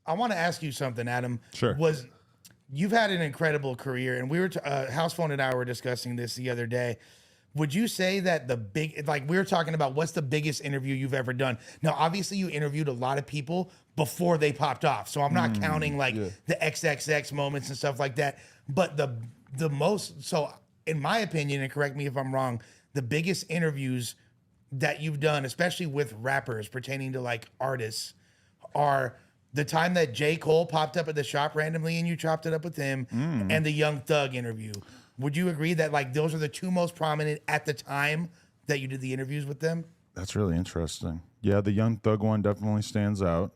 I want to ask you something, Adam. Sure. You've had an incredible career, and we were House Phone and I were discussing this the other day. Would you say that we were talking about what's the biggest interview you've ever done? Now, obviously, you interviewed a lot of people before they popped off, so I'm not counting the XXX moments and stuff like that. But the most, so in my opinion, and correct me if I'm wrong, the biggest interviews that you've done, especially with rappers pertaining to like artists, are the time that J. Cole popped up at the shop randomly and you chopped it up with him, and the Young Thug interview. Would you agree that like those are the two most prominent at the time that you did the interviews with them? That's really interesting. Yeah, the Young Thug one definitely stands out.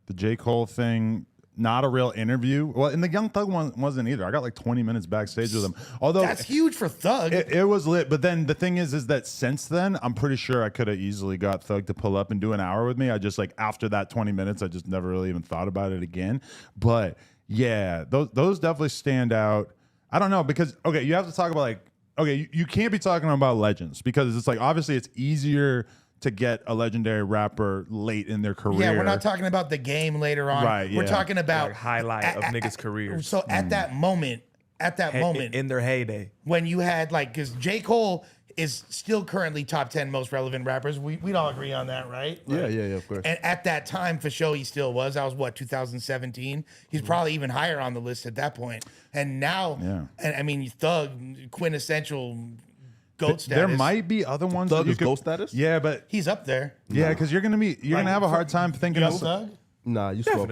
The J. Cole thing, not a real interview. Well, and the Young Thug one wasn't either. I got like 20 minutes backstage with him. Although that's huge for Thug. It was lit. But then the thing is that since then, I'm pretty sure I could have easily got Thug to pull up and do an hour with me. I just like after that 20 minutes, I just never really even thought about it again. But yeah, those definitely stand out. I don't know because, okay, you have to talk about like, okay, you can't be talking about legends because it's like, obviously it's easier to get a legendary rapper late in their career. Yeah, we're not talking about the game later on. Right, We're yeah. talking about Like highlight of niggas' careers. So at that moment, In their heyday. when you had like, because J. Cole is still currently top 10 most relevant rappers. We'd all agree on that, right? Yeah, Like, of course. And at that time, for sure, he still was. That was what, 2017? He's probably even higher on the list at that point. And now, and I mean, Thug, quintessential GOAT status. There might be other ones. Thug that you is could, GOAT status? Yeah, but He's up there. yeah, because you're gonna have a hard time thinking Young of. Thug? Nah, you spoke.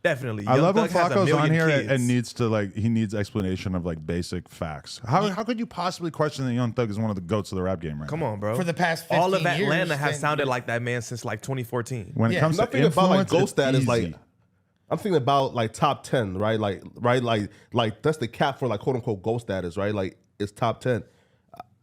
Definitely. I Young love when Thug has a Flacco's on million here kids. and needs to like he needs explanation of like basic facts. How could you possibly question that Young Thug is one of the GOATs of the rap game right Come now? on, bro. For the past 15 all of Atlanta years, has then- sounded like that man since like 2014. When it comes to Nothing about like influence, GOAT it's status, easy. like I'm thinking about like top 10, right? Like that's the cap for like quote unquote GOAT status, right? Like it's top 10.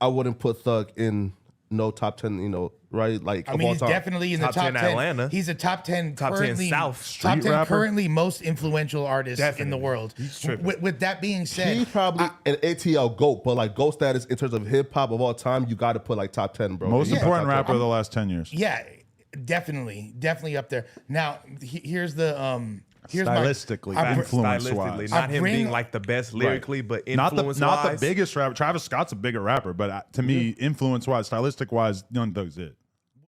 I wouldn't put Thug in no top 10, you know, right? Like I of mean, all he's time. definitely in the Top top 10 10. Atlanta. He's a top 10 Top 10 currently, South. top Street 10 rapper. currently most influential artist in the Definitely. world. He's tripping. With that being said, He's probably an ATL GOAT, but like GOAT status in terms of hip hop of all time, you got to put like top 10, bro. Most Yeah. important Top 10. rapper of the last 10 years. yeah, definitely up there. Now, here's the here's Stylistically, my, I br- influence Stylistically, wise. not I him bring- being like the best lyrically, but Not influence the biggest rapper. Travis Scott's a bigger rapper, but to me, influence wise, stylistic wise, Young Thug's it.